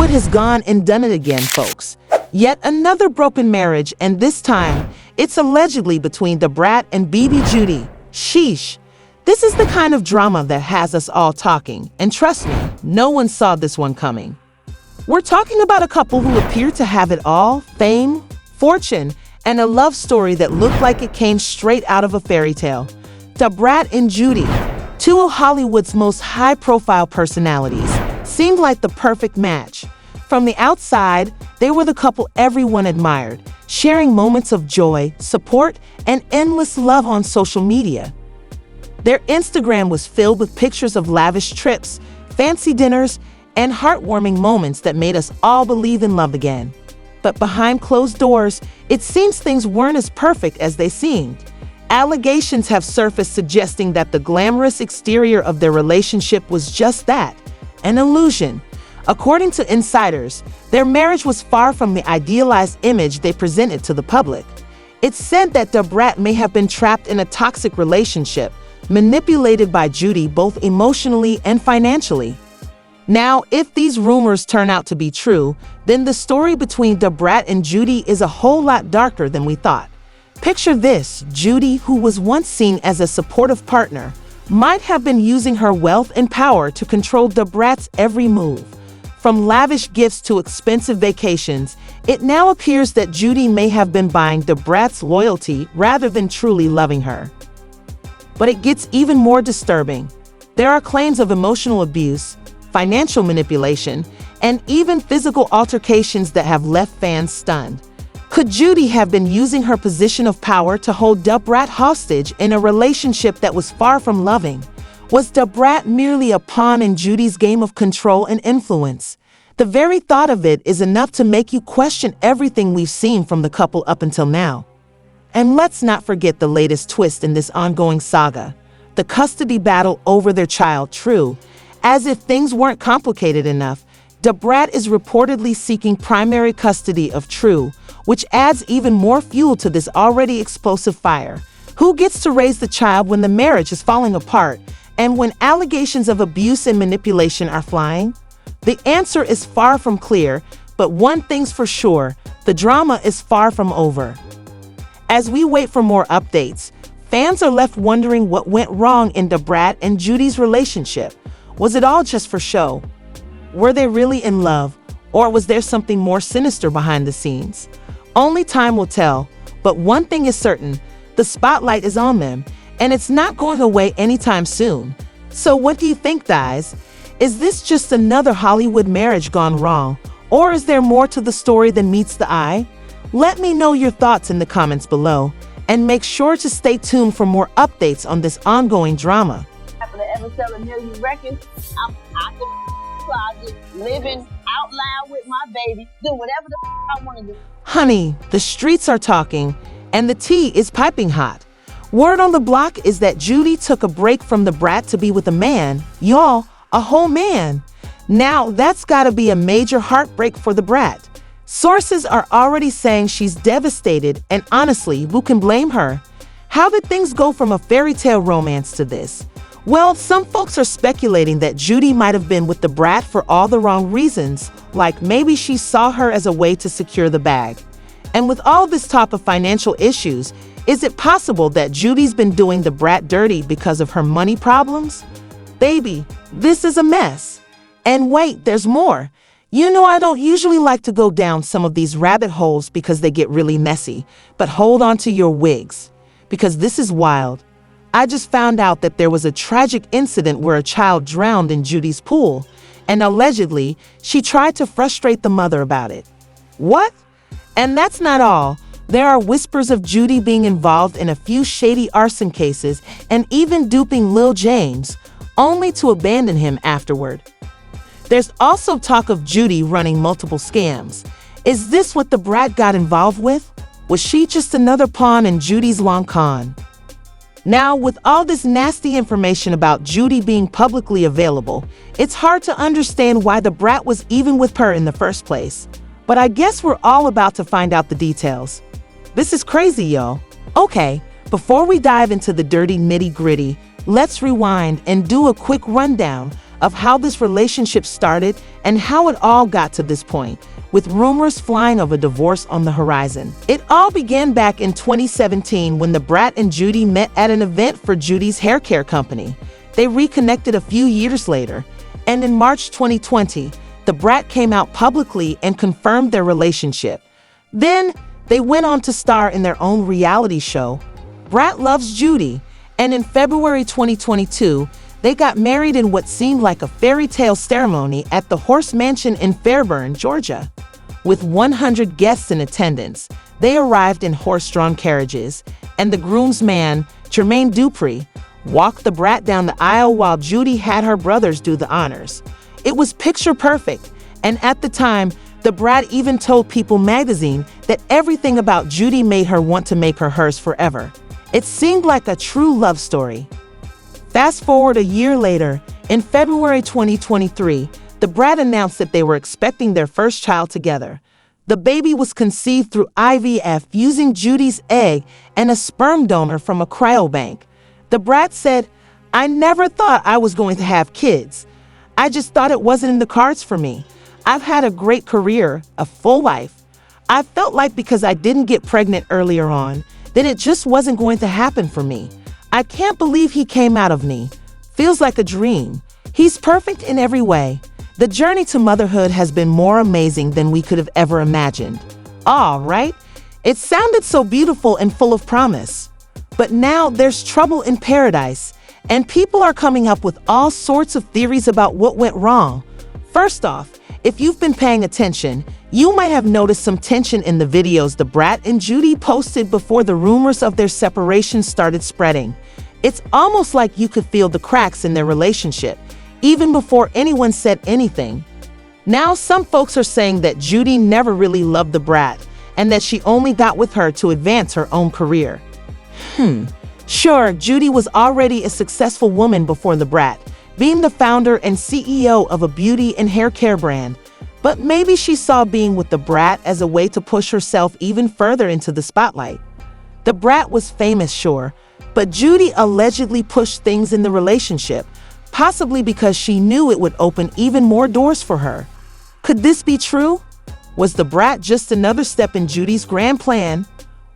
Hollywood has gone and done it again, folks. Yet another broken marriage, and this time, it's allegedly between the Brat and BB Judy. Sheesh. This is the kind of drama that has us all talking, and trust me, no one saw this one coming. We're talking about a couple who appear to have it all: fame, fortune, and a love story that looked like it came straight out of a fairy tale. The Brat and Judy, two of Hollywood's most high-profile personalities, seemed like the perfect match. From the outside, they were the couple everyone admired, sharing moments of joy, support, and endless love on social media. Their Instagram was filled with pictures of lavish trips, fancy dinners, and heartwarming moments that made us all believe in love again. But behind closed doors, it seems things weren't as perfect as they seemed. Allegations have surfaced suggesting that the glamorous exterior of their relationship was just that, an illusion. According to insiders, their marriage was far from the idealized image they presented to the public. It's said that the Brat may have been trapped in a toxic relationship, manipulated by Judy both emotionally and financially. Now, if these rumors turn out to be true, then the story between the Brat and Judy is a whole lot darker than we thought. Picture this: Judy, who was once seen as a supportive partner, might have been using her wealth and power to control the Brat's every move. From lavish gifts to expensive vacations, it now appears that Judy may have been buying the Brat's loyalty rather than truly loving her. But it gets even more disturbing. There are claims of emotional abuse, financial manipulation, and even physical altercations that have left fans stunned. Could Judy have been using her position of power to hold the Brat hostage in a relationship that was far from loving? Was the Brat merely a pawn in Judy's game of control and influence? The very thought of it is enough to make you question everything we've seen from the couple up until now. And let's not forget the latest twist in this ongoing saga: the custody battle over their child, True. As if things weren't complicated enough, the Brat is reportedly seeking primary custody of True, which adds even more fuel to this already explosive fire. Who gets to raise the child when the marriage is falling apart and when allegations of abuse and manipulation are flying? The answer is far from clear, but one thing's for sure: the drama is far from over. As we wait for more updates, fans are left wondering what went wrong in the Brat and Judy's relationship. Was it all just for show? Were they really in love, or was there something more sinister behind the scenes? Only time will tell, but one thing is certain: the spotlight is on them, and it's not going away anytime soon. So what do you think, guys? Is this just another Hollywood marriage gone wrong, or is there more to the story than meets the eye? Let me know your thoughts in the comments below, and make sure to stay tuned for more updates on this ongoing drama. After to ever sell 1 million records, I'm out the closet, living out loud with my baby, doing whatever the I want to do. Honey, the streets are talking, and the tea is piping hot. Word on the block is that Judy took a break from the Brat to be with a man. Y'all, a whole man. Now, that's gotta be a major heartbreak for the Brat. Sources are already saying she's devastated, and honestly, who can blame her? How did things go from a fairy tale romance to this? Well, some folks are speculating that Judy might have been with the Brat for all the wrong reasons, like maybe she saw her as a way to secure the bag. And with all this talk of financial issues, is it possible that Judy's been doing the Brat dirty because of her money problems? Baby, this is a mess. And wait, there's more. You know, I don't usually like to go down some of these rabbit holes because they get really messy, but hold on to your wigs, because this is wild. I just found out that there was a tragic incident where a child drowned in Judy's pool, and allegedly, she tried to frustrate the mother about it. What? And that's not all. There are whispers of Judy being involved in a few shady arson cases and even duping Lil James, only to abandon him afterward. There's also talk of Judy running multiple scams. Is this what the Brat got involved with? Was she just another pawn in Judy's long con? Now, with all this nasty information about Judy being publicly available, it's hard to understand why the Brat was even with her in the first place. But I guess we're all about to find out the details. This is crazy, y'all. Okay, before we dive into the dirty nitty-gritty, let's rewind and do a quick rundown of how this relationship started and how it all got to this point, with rumors flying of a divorce on the horizon. It all began back in 2017 when the Brat and Judy met at an event for Judy's hair care company. They reconnected a few years later, and in March 2020, the Brat came out publicly and confirmed their relationship. Then, they went on to star in their own reality show, Brat Loves Judy, and in February 2022, they got married in what seemed like a fairy tale ceremony at the Horse Mansion in Fairburn, Georgia. With 100 guests in attendance, they arrived in horse-drawn carriages, and the groomsman, Jermaine Dupart, walked the Brat down the aisle while Judy had her brothers do the honors. It was picture perfect, and at the time, the Brat even told People magazine that everything about Judy made her want to make her hers forever. It seemed like a true love story. Fast forward a year later, in February 2023, the Brat announced that they were expecting their first child together. The baby was conceived through IVF using Judy's egg and a sperm donor from a cryobank. The Brat said, "I never thought I was going to have kids. I just thought it wasn't in the cards for me. I've had a great career, a full life. I felt like because I didn't get pregnant earlier on, that it just wasn't going to happen for me. I can't believe he came out of me. Feels like a dream. He's perfect in every way. The journey to motherhood has been more amazing than we could have ever imagined." All right? It sounded so beautiful and full of promise. But now there's trouble in paradise, and people are coming up with all sorts of theories about what went wrong. First off, if you've been paying attention, you might have noticed some tension in the videos the Brat and Judy posted before the rumors of their separation started spreading. It's almost like you could feel the cracks in their relationship, even before anyone said anything. Now, some folks are saying that Judy never really loved the Brat, and that she only got with her to advance her own career. Sure, Judy was already a successful woman before the Brat, being the founder and CEO of a beauty and hair care brand. But maybe she saw being with the Brat as a way to push herself even further into the spotlight. The Brat was famous, sure, but Judy allegedly pushed things in the relationship, possibly because she knew it would open even more doors for her. Could this be true? Was the Brat just another step in Judy's grand plan?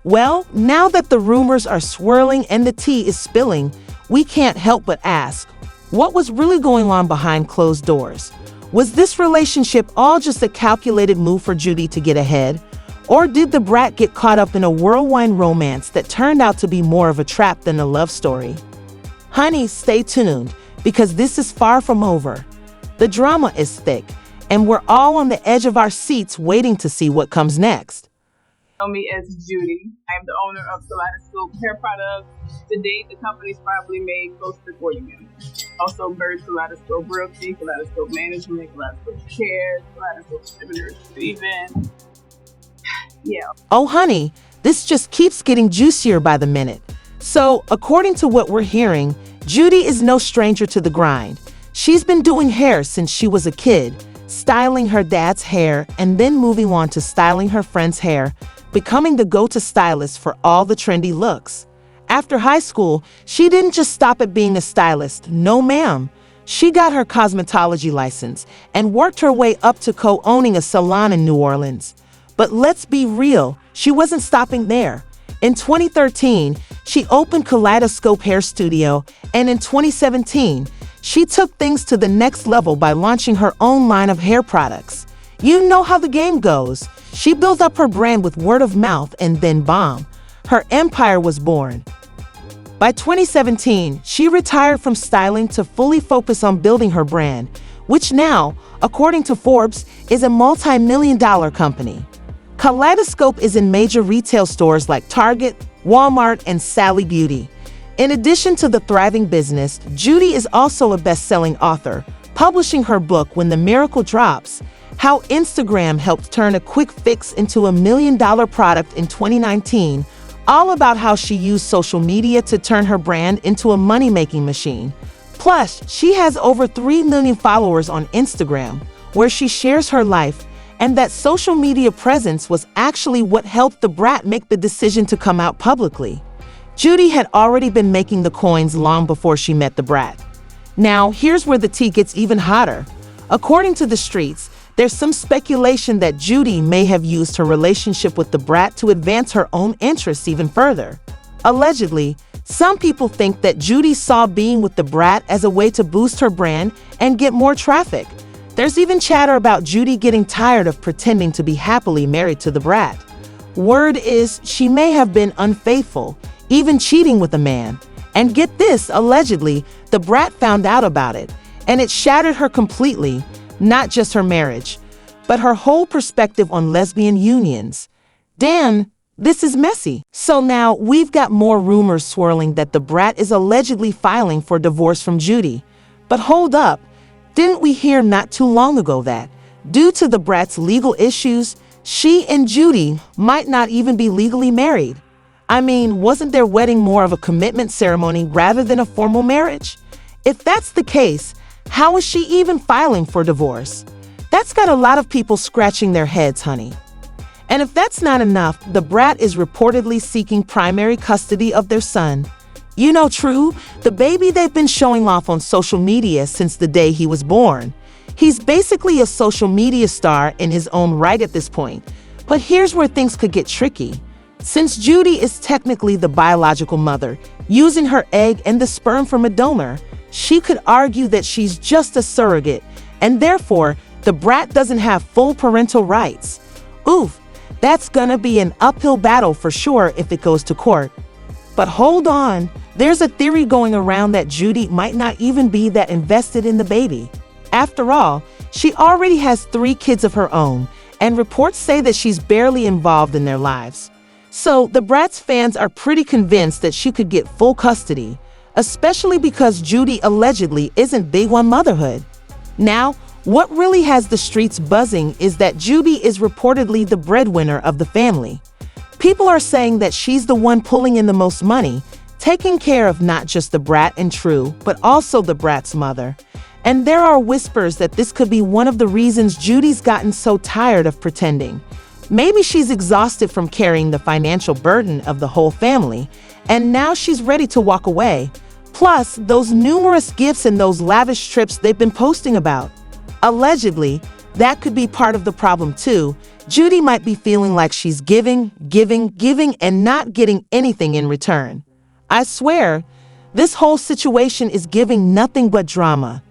Well, now that the rumors are swirling and the tea is spilling, we can't help but ask, what was really going on behind closed doors? Was this relationship all just a calculated move for Judy to get ahead? Or did the Brat get caught up in a whirlwind romance that turned out to be more of a trap than a love story? Honey, stay tuned, because this is far from over. The drama is thick, and we're all on the edge of our seats waiting to see what comes next. Know me as Judy. I'm the owner of Kaleidoscope Hair Products. To date, the company's probably made close to $40 million. Also, Bird Kaleidoscope Realty, Kaleidoscope Management, Kaleidoscope Care, Kaleidoscope Distributors, even. Yeah. Oh, honey, this just keeps getting juicier by the minute. So, according to what we're hearing, Judy is no stranger to the grind. She's been doing hair since she was a kid, styling her dad's hair and then moving on to styling her friend's hair, becoming the go-to stylist for all the trendy looks. After high school, she didn't just stop at being a stylist. No, ma'am. She got her cosmetology license and worked her way up to co-owning a salon in New Orleans. But let's be real, she wasn't stopping there. In 2013, she opened Kaleidoscope Hair Studio, and in 2017, she took things to the next level by launching her own line of hair products. You know how the game goes. She built up her brand with word of mouth, and then boom, her empire was born. By 2017, she retired from styling to fully focus on building her brand, which now, according to Forbes, is a multi-million-dollar company. Kaleidoscope is in major retail stores like Target, Walmart, and Sally Beauty. In addition to the thriving business, Judy is also a best-selling author, publishing her book When the Miracle Drops: How Instagram Helped Turn a Quick Fix into $1 Million Product in 2019, all about how she used social media to turn her brand into a money-making machine. Plus, she has over 3 million followers on Instagram, where she shares her life, and that social media presence was actually what helped the Brat make the decision to come out publicly. Judy had already been making the coins long before she met the Brat. Now, here's where the tea gets even hotter. According to the streets, there's some speculation that Judy may have used her relationship with the Brat to advance her own interests even further. Allegedly, some people think that Judy saw being with the Brat as a way to boost her brand and get more traffic. There's even chatter about Judy getting tired of pretending to be happily married to the Brat. Word is she may have been unfaithful, even cheating with a man. And get this, allegedly, the Brat found out about it, and it shattered her completely, not just her marriage, but her whole perspective on lesbian unions. Damn, this is messy. So now we've got more rumors swirling that the Brat is allegedly filing for divorce from Judy. But hold up, didn't we hear not too long ago that, due to the Brat's legal issues, she and Judy might not even be legally married? I mean, wasn't their wedding more of a commitment ceremony rather than a formal marriage? If that's the case, how is she even filing for divorce? That's got a lot of people scratching their heads, honey. And if that's not enough, the Brat is reportedly seeking primary custody of their son. You know, true, the baby they've been showing off on social media since the day he was born. He's basically a social media star in his own right at this point. But here's where things could get tricky. Since Judy is technically the biological mother, using her egg and the sperm from a donor, she could argue that she's just a surrogate, and therefore, the Brat doesn't have full parental rights. Oof, that's gonna be an uphill battle for sure if it goes to court. But hold on, there's a theory going around that Judy might not even be that invested in the baby. After all, she already has 3 kids of her own, and reports say that she's barely involved in their lives. So the Brat's fans are pretty convinced that she could get full custody, especially because Judy allegedly isn't big on motherhood. Now, what really has the streets buzzing is that Judy is reportedly the breadwinner of the family. People are saying that she's the one pulling in the most money, taking care of not just the Brat and True, but also the Brat's mother. And there are whispers that this could be one of the reasons Judy's gotten so tired of pretending. Maybe she's exhausted from carrying the financial burden of the whole family, and now she's ready to walk away. Plus, those numerous gifts and those lavish trips they've been posting about. Allegedly, that could be part of the problem too. Judy might be feeling like she's giving, and not getting anything in return. I swear, this whole situation is giving nothing but drama.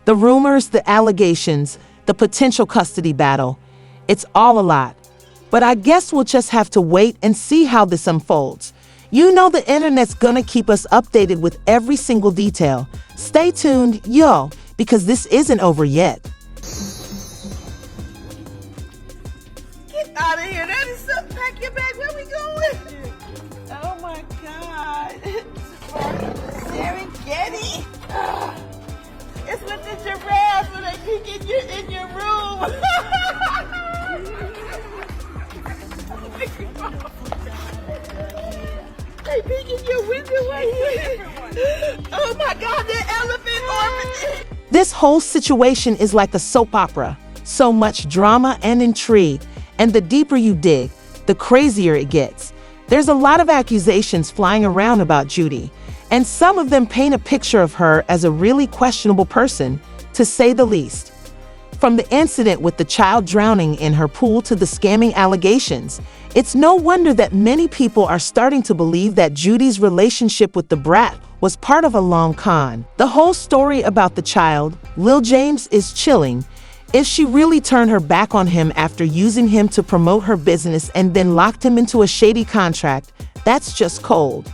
The rumors, the allegations, the potential custody battle. It's all a lot. But I guess we'll just have to wait and see how this unfolds. You know the internet's gonna keep us updated with every single detail. Stay tuned, yo, because this isn't over yet. Get out of here. That is something. Pack your bag. Where we going? Oh my God. Serengeti. It's with the giraffes when they peek in your room. They peek in your window right here. Oh my God, the elephant orphanage. This whole situation is like a soap opera. So much drama and intrigue. And the deeper you dig, the crazier it gets. There's a lot of accusations flying around about Judy, and some of them paint a picture of her as a really questionable person, to say the least. From the incident with the child drowning in her pool to the scamming allegations, it's no wonder that many people are starting to believe that Judy's relationship with the Brat was part of a long con. The whole story about the child, Lil James, is chilling. If she really turned her back on him after using him to promote her business and then locked him into a shady contract, that's just cold.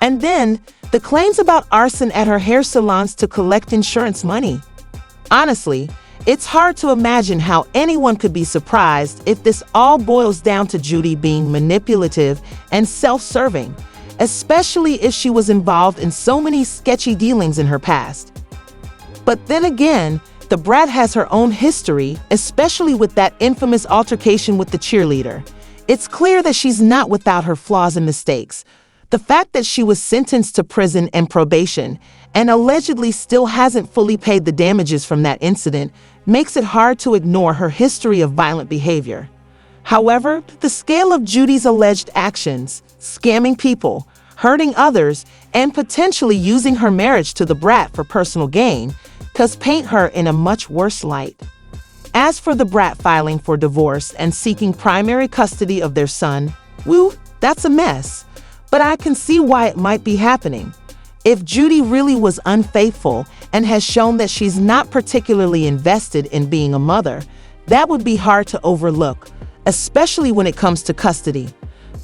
And then, the claims about arson at her hair salons to collect insurance money. Honestly, it's hard to imagine how anyone could be surprised if this all boils down to Judy being manipulative and self-serving, especially if she was involved in so many sketchy dealings in her past. But then again, the Brat has her own history, especially with that infamous altercation with the cheerleader. It's clear that she's not without her flaws and mistakes. The fact that she was sentenced to prison and probation and allegedly still hasn't fully paid the damages from that incident makes it hard to ignore her history of violent behavior. However, the scale of Judy's alleged actions, scamming people, hurting others, and potentially using her marriage to the brat for personal gain, could paint her in a much worse light. As for the brat filing for divorce and seeking primary custody of their son, woo, that's a mess. But I can see why it might be happening. If Judy really was unfaithful and has shown that she's not particularly invested in being a mother, that would be hard to overlook, especially when it comes to custody.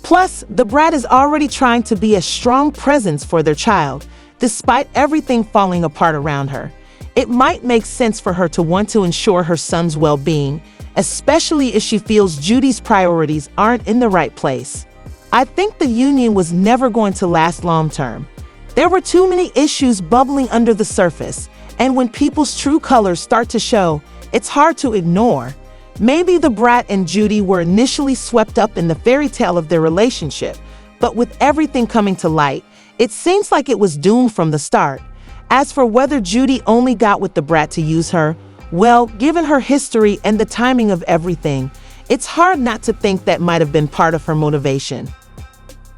Plus, the brat is already trying to be a strong presence for their child, despite everything falling apart around her. It might make sense for her to want to ensure her son's well-being, especially if she feels Judy's priorities aren't in the right place. I think the union was never going to last long-term. There were too many issues bubbling under the surface, and when people's true colors start to show, it's hard to ignore. Maybe the brat and Judy were initially swept up in the fairy tale of their relationship, but with everything coming to light, it seems like it was doomed from the start. As for whether Judy only got with the brat to use her, well, given her history and the timing of everything, it's hard not to think that might have been part of her motivation.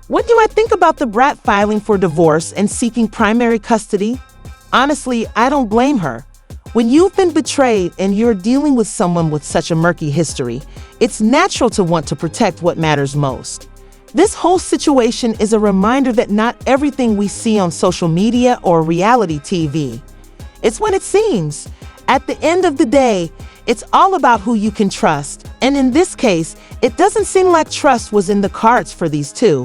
What do I think about the brat filing for divorce and seeking primary custody? Honestly, I don't blame her. When you've been betrayed and you're dealing with someone with such a murky history, it's natural to want to protect what matters most. This whole situation is a reminder that not everything we see on social media or reality TV. It's what it seems. At the end of the day, it's all about who you can trust. And in this case, it doesn't seem like trust was in the cards for these two.